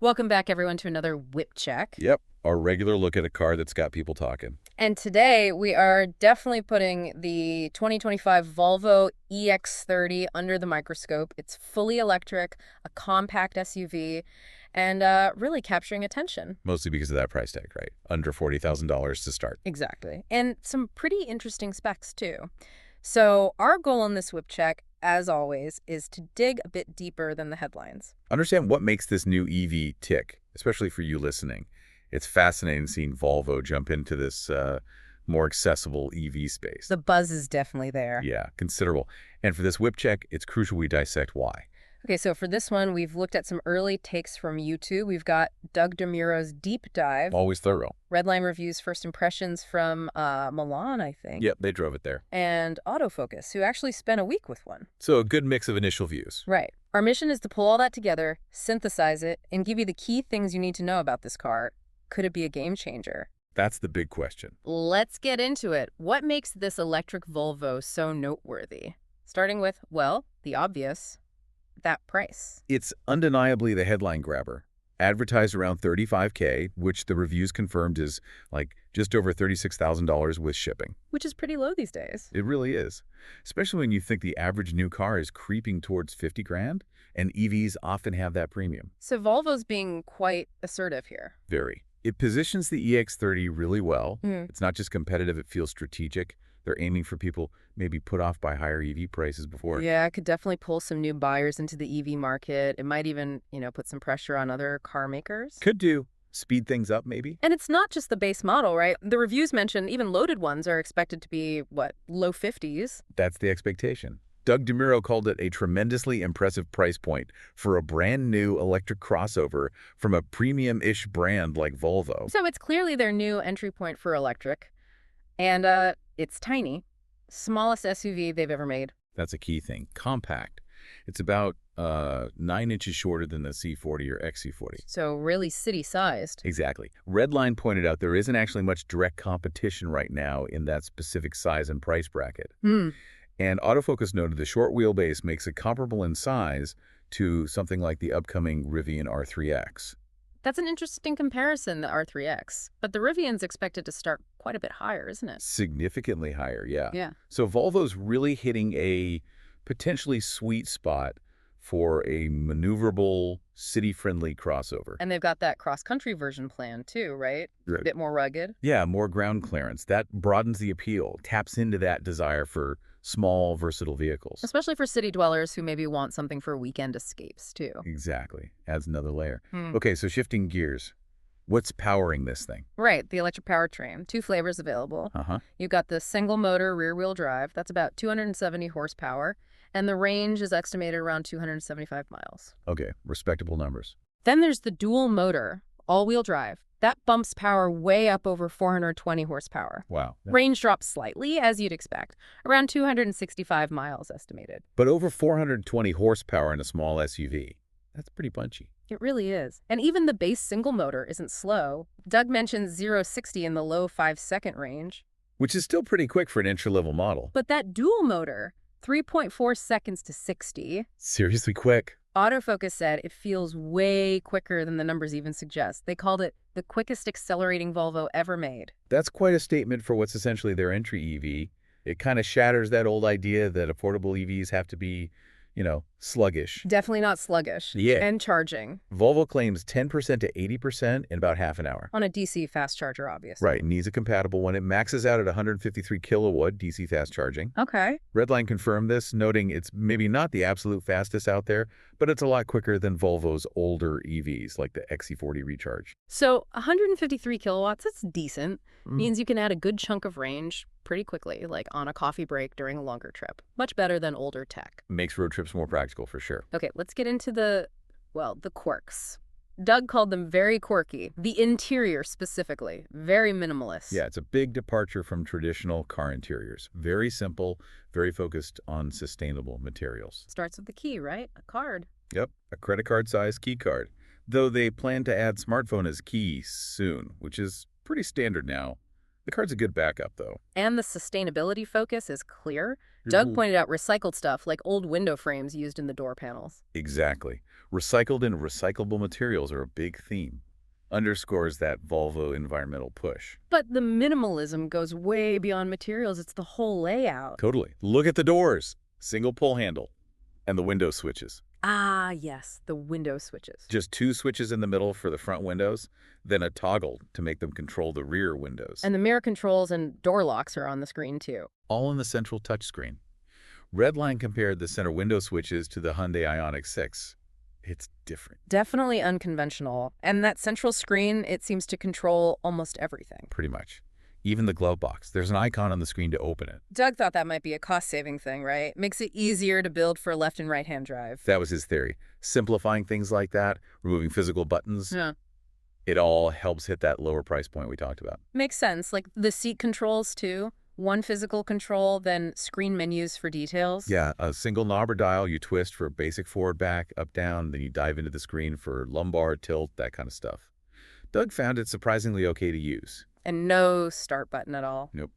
Welcome back, everyone, to another Whip Check. Yep, our regular look at a car that's got people talking. And today we are definitely putting the 2025 Volvo EX30 under the microscope. It's fully electric, a compact SUV, and really capturing attention. Mostly because of that price tag, right? Under $40,000 to start. Exactly. And some pretty interesting specs, too. So our goal on this Whip Check, as always, is to dig a bit deeper than the headlines. Understand what makes this new EV tick, especially for you listening. It's fascinating seeing Volvo jump into this more accessible EV space. The buzz is definitely there. Yeah, considerable. And for this Whip Check, it's crucial we dissect why. Okay, so for this one, we've looked at some early takes from YouTube. We've got Doug Demuro's Deep Dive. Always thorough. Redline Reviews' First Impressions from Milan, I think. Yep, they drove it there. And Autofocus, who actually spent a week with one. So a good mix of initial views. Right. Our mission is to pull all that together, synthesize it, and give you the key things you need to know about this car. Could it be a game changer? That's the big question. Let's get into it. What makes this electric Volvo so noteworthy? Starting with, well, the obvious. That price. It's undeniably the headline grabber. Advertised around $35K, which the reviews confirmed is like just over $36,000 with shipping. Which is pretty low these days. It really is. Especially when you think the average new car is creeping towards 50 grand, and EVs often have that premium. So Volvo's being quite assertive here. Very. It positions the EX30 really well. It's not just competitive, it feels strategic. They're aiming for people maybe put off by higher EV prices before. Yeah, it could definitely pull some new buyers into the EV market. It might even, put some pressure on other car makers. Could do. Speed things up, maybe. And it's not just the base model, right? The reviews mention even loaded ones are expected to be, low 50s? That's the expectation. Doug Demuro called it a tremendously impressive price point for a brand new electric crossover from a premium-ish brand like Volvo. So it's clearly their new entry point for electric. And it's tiny. Smallest SUV they've ever made. That's a key thing. Compact. It's about 9 inches shorter than the C40 or XC40. So really city-sized. Exactly. Redline pointed out there isn't actually much direct competition right now in that specific size and price bracket. And Autofocus noted the short wheelbase makes it comparable in size to something like the upcoming Rivian R3X. That's an interesting comparison, the R3X. But the Rivian's expected to start quite a bit higher, isn't it? Significantly higher, yeah. Yeah. So Volvo's really hitting a potentially sweet spot for a maneuverable, city-friendly crossover. And they've got that cross-country version planned too, right? Right. A bit more rugged. Yeah, more ground clearance. That broadens the appeal, taps into that desire for small, versatile vehicles. Especially for city dwellers who maybe want something for weekend escapes too. Exactly. Adds another layer. Okay, so shifting gears. What's powering this thing? Right, the electric powertrain. 2 flavors available. You've got the single motor rear-wheel drive. That's about 270 horsepower. And the range is estimated around 275 miles. Okay, respectable numbers. Then there's the dual motor, all-wheel drive. That bumps power way up over 420 horsepower. Wow. Range drops slightly, as you'd expect, around 265 miles estimated. But over 420 horsepower in a small SUV. That's pretty punchy. It really is. And even the base single motor isn't slow. Doug mentions 0-60 in the low 5-second range. Which is still pretty quick for an entry-level model. But that dual motor, 3.4 seconds to 60. Seriously quick. Autofocus said it feels way quicker than the numbers even suggest. They called it the quickest accelerating Volvo ever made. That's quite a statement for what's essentially their entry EV. It kind of shatters that old idea that affordable EVs have to be, sluggish. Definitely not sluggish. Yeah. And charging. Volvo claims 10% to 80% in about half an hour. On a DC fast charger, obviously. Right, needs a compatible one. It maxes out at 153 kilowatt DC fast charging. Okay. Redline confirmed this, noting it's maybe not the absolute fastest out there, but it's a lot quicker than Volvo's older EVs, like the XC40 Recharge. So 153 kilowatts, that's decent. Means you can add a good chunk of range pretty quickly, like on a coffee break during a longer trip. Much better than older tech. Makes road trips more practical for sure. Okay, let's get into the quirks. Doug called them very quirky. The interior specifically, very minimalist. Yeah, it's a big departure from traditional car interiors. Very simple, very focused on sustainable materials. Starts with the key, right? A card. Yep, a credit card size key card. Though they plan to add smartphone as key soon, which is pretty standard now. The card's a good backup, though. And the sustainability focus is clear. Doug pointed out recycled stuff like old window frames used in the door panels. Exactly. Recycled and recyclable materials are a big theme. Underscores that Volvo environmental push. But the minimalism goes way beyond materials. It's the whole layout. Totally. Look at the doors. Single pull handle. And the window switches. Ah, yes, the window switches. Just 2 switches in the middle for the front windows, then a toggle to make them control the rear windows. And the mirror controls and door locks are on the screen, too. All in the central touchscreen. Redline compared the center window switches to the Hyundai Ioniq 6. It's different. Definitely unconventional. And that central screen, it seems to control almost everything. Pretty much. Even the glove box. There's an icon on the screen to open it. Doug thought that might be a cost-saving thing, right? Makes it easier to build for left and right-hand drive. That was his theory. Simplifying things like that, removing physical buttons, Yeah. it all helps hit that lower price point we talked about. Makes sense. Like the seat controls, too. One physical control, then screen menus for details. Yeah, a single knob or dial you twist for basic forward, back, up, down, then you dive into the screen for lumbar, tilt, that kind of stuff. Doug found it surprisingly okay to use. And no start button at all. Nope.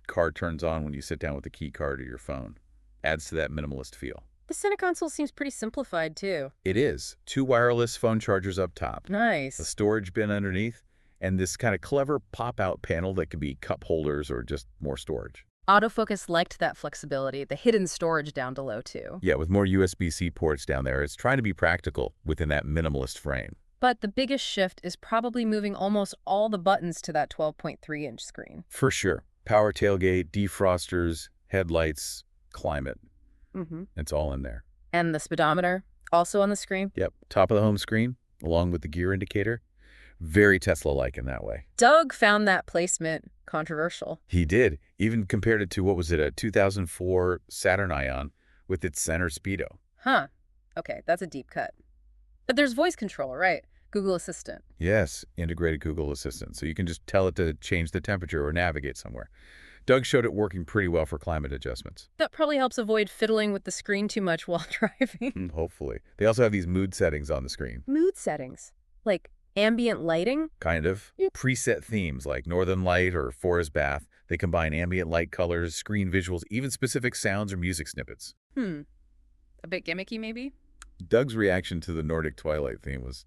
Card turns on when you sit down with the key card or your phone. Adds to that minimalist feel. The center console seems pretty simplified, too. It is. 2 wireless phone chargers up top. Nice. A storage bin underneath, and this kind of clever pop-out panel that could be cup holders or just more storage. Autofocus liked that flexibility, the hidden storage down below, too. Yeah, with more USB-C ports down there, it's trying to be practical within that minimalist frame. But the biggest shift is probably moving almost all the buttons to that 12.3-inch screen. For sure. Power tailgate, defrosters, headlights, climate. It's all in there. And the speedometer, also on the screen. Yep. Top of the home screen, along with the gear indicator. Very Tesla-like in that way. Doug found that placement controversial. He did. Even compared it to, what was it, a 2004 Saturn Ion with its center speedo. Huh. Okay, that's a deep cut. But there's voice control, right? Google Assistant. Yes, integrated Google Assistant. So you can just tell it to change the temperature or navigate somewhere. Doug showed it working pretty well for climate adjustments. That probably helps avoid fiddling with the screen too much while driving. Hopefully. They also have these mood settings on the screen. Mood settings. Like ambient lighting? Kind of. Preset themes like Northern Light or Forest Bath. They combine ambient light colors, screen visuals, even specific sounds or music snippets. A bit gimmicky, maybe? Doug's reaction to the Nordic Twilight theme was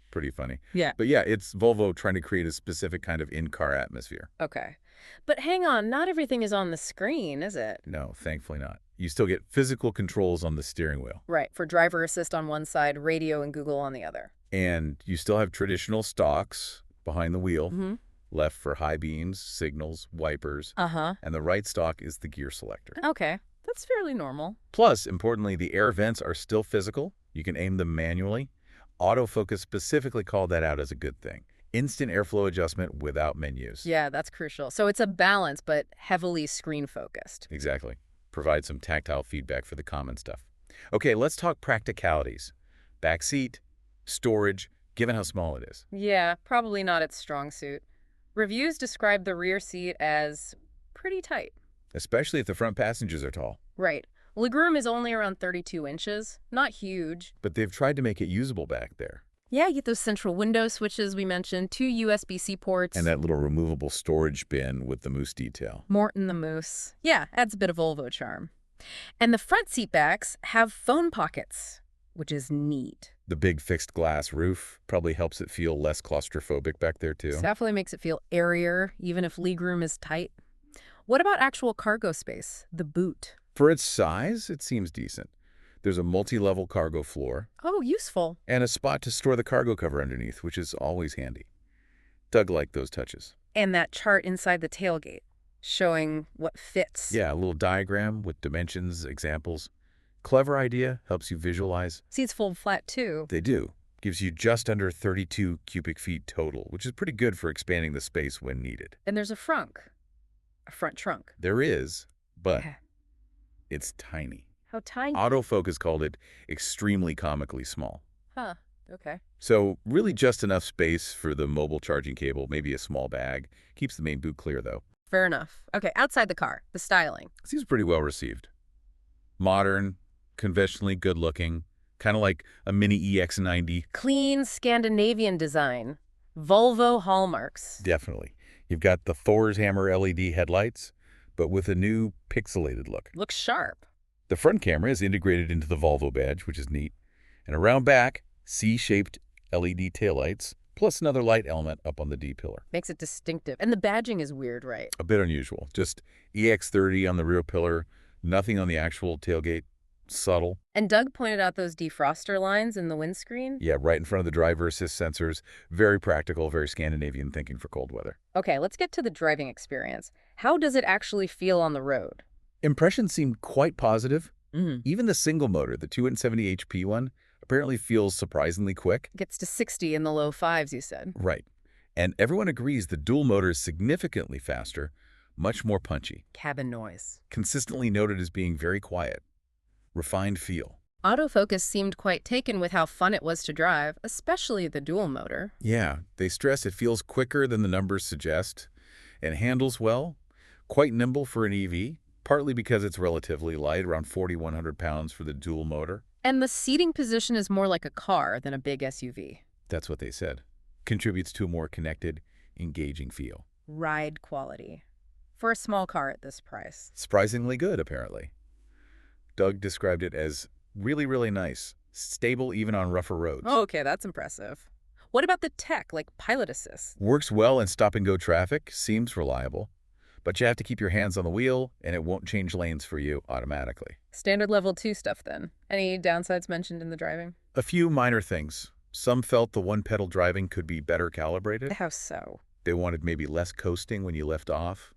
pretty funny. Yeah. But yeah, it's Volvo trying to create a specific kind of in-car atmosphere. Okay. But hang on, not everything is on the screen, is it? No, thankfully not. You still get physical controls on the steering wheel. Right, for driver assist on one side, radio and Google on the other. And you still have traditional stalks behind the wheel. Left for high beams, signals, wipers. And the right stalk is the gear selector. Okay, that's fairly normal. Plus, importantly, the air vents are still physical. You can aim them manually. Autofocus specifically called that out as a good thing. Instant airflow adjustment without menus. Yeah, that's crucial. So it's a balance, but heavily screen-focused. Exactly. Provide some tactile feedback for the common stuff. Okay, let's talk practicalities. Back seat, storage, given how small it is. Yeah, probably not its strong suit. Reviews describe the rear seat as pretty tight. Especially if the front passengers are tall. Right. Legroom is only around 32 inches. Not huge. But they've tried to make it usable back there. Yeah, you get those central window switches we mentioned, 2 USB-C ports. And that little removable storage bin with the moose detail. Morton the Moose. Yeah, adds a bit of Volvo charm. And the front seat backs have phone pockets, which is neat. The big fixed glass roof probably helps it feel less claustrophobic back there, too. Definitely makes it feel airier, even if legroom is tight. What about actual cargo space, the boot? For its size, it seems decent. There's a multi-level cargo floor. Oh, useful. And a spot to store the cargo cover underneath, which is always handy. Doug liked those touches. And that chart inside the tailgate, showing what fits. Yeah, a little diagram with dimensions, examples. Clever idea, helps you visualize. Seats fold flat, too. They do. Gives you just under 32 cubic feet total, which is pretty good for expanding the space when needed. And there's a front trunk. There is, but it's tiny. How tiny? Autofocus called it extremely comically small. Huh, okay. So really just enough space for the mobile charging cable, maybe a small bag. Keeps the main boot clear, though. Fair enough. Okay, outside the car, the styling. Seems pretty well received. Modern, conventionally good-looking, kind of like a mini EX90. Clean Scandinavian design. Volvo hallmarks. Definitely. You've got the Thor's Hammer LED headlights, but with a new pixelated look. Looks sharp. The front camera is integrated into the Volvo badge, which is neat. And around back, C-shaped LED taillights, plus another light element up on the D-pillar. Makes it distinctive. And the badging is weird, right? A bit unusual. Just EX30 on the rear pillar, nothing on the actual tailgate. Subtle. And Doug pointed out those defroster lines in the windscreen. Yeah, right in front of the driver assist sensors. Very practical, very Scandinavian thinking for cold weather. Okay, let's get to the driving experience. How does it actually feel on the road? Impressions seem quite positive. Even the single motor, the 270 HP one, apparently feels surprisingly quick. Gets to 60 in the low fives, you said. Right. And everyone agrees the dual motor is significantly faster, much more punchy. Cabin noise. Consistently noted as being very quiet. Refined feel. Autofocus seemed quite taken with how fun it was to drive, especially the dual motor. Yeah, they stress it feels quicker than the numbers suggest and handles well, quite nimble for an EV, partly because it's relatively light, around 4,100 pounds for the dual motor. And the seating position is more like a car than a big SUV. That's what they said. Contributes to a more connected, engaging feel. Ride quality. For a small car at this price. Surprisingly good, apparently. Doug described it as really, really nice. Stable even on rougher roads. Oh, okay, that's impressive. What about the tech, like pilot assist? Works well in stop-and-go traffic, seems reliable. But you have to keep your hands on the wheel, and it won't change lanes for you automatically. Standard level 2 stuff, then. Any downsides mentioned in the driving? A few minor things. Some felt the one-pedal driving could be better calibrated. How so? They wanted maybe less coasting when you lift off,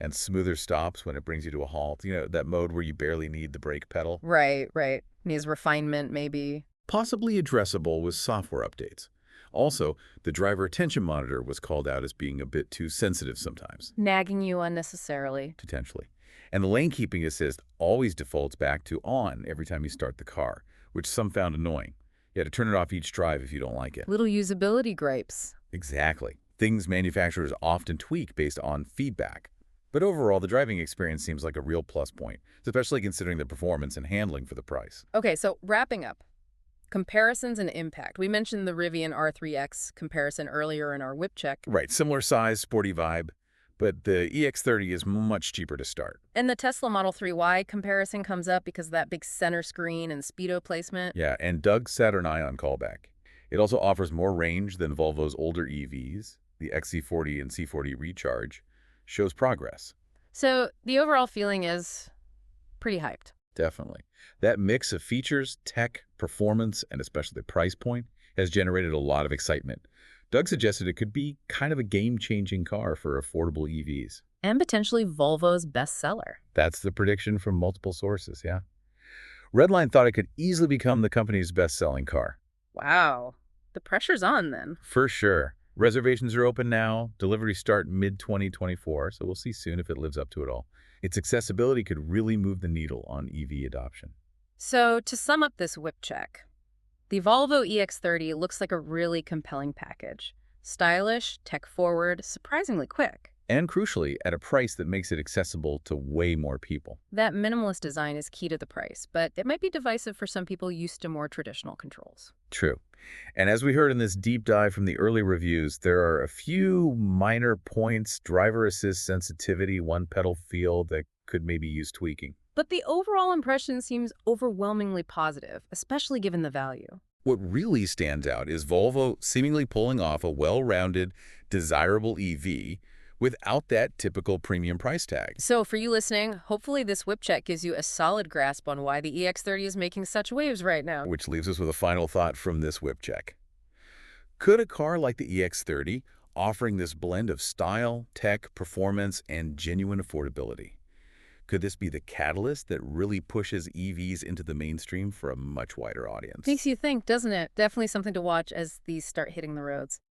and smoother stops when it brings you to a halt. You know, that mode where you barely need the brake pedal. Right. Needs refinement, maybe. Possibly addressable with software updates. Also, the driver attention monitor was called out as being a bit too sensitive sometimes. Nagging you unnecessarily. Potentially. And the lane keeping assist always defaults back to on every time you start the car, which some found annoying. You had to turn it off each drive if you don't like it. Little usability gripes. Exactly. Things manufacturers often tweak based on feedback. But overall, the driving experience seems like a real plus point, especially considering the performance and handling for the price. Okay, so wrapping up. Comparisons and impact. We mentioned the Rivian R3X comparison earlier in our whip check. Right, similar size, sporty vibe, but the EX30 is much cheaper to start. And the Tesla Model 3Y comparison comes up because of that big center screen and speedo placement. Yeah, and Doug's Saturn Ion callback. It also offers more range than Volvo's older EVs, the XC40 and C40 Recharge, shows progress. So the overall feeling is pretty hyped. Definitely. That mix of features, tech, performance, and especially the price point has generated a lot of excitement. Doug suggested it could be kind of a game-changing car for affordable EVs. And potentially Volvo's bestseller. That's the prediction from multiple sources, yeah. Redline thought it could easily become the company's best-selling car. Wow. The pressure's on then. For sure. Reservations are open now. Deliveries start mid-2024, so we'll see soon if it lives up to it all. Its accessibility could really move the needle on EV adoption. So to sum up this whip check, the Volvo EX30 looks like a really compelling package. Stylish, tech-forward, surprisingly quick. And crucially, at a price that makes it accessible to way more people. That minimalist design is key to the price, but it might be divisive for some people used to more traditional controls. True. And as we heard in this deep dive from the early reviews, there are a few minor points, driver assist sensitivity, one-pedal feel that could maybe use tweaking. But the overall impression seems overwhelmingly positive, especially given the value. What really stands out is Volvo seemingly pulling off a well-rounded, desirable EV without that typical premium price tag. So for you listening, hopefully this whip check gives you a solid grasp on why the EX30 is making such waves right now. Which leaves us with a final thought from this whip check. Could a car like the EX30, offering this blend of style, tech, performance, and genuine affordability, could this be the catalyst that really pushes EVs into the mainstream for a much wider audience? Makes you think, doesn't it? Definitely something to watch as these start hitting the roads.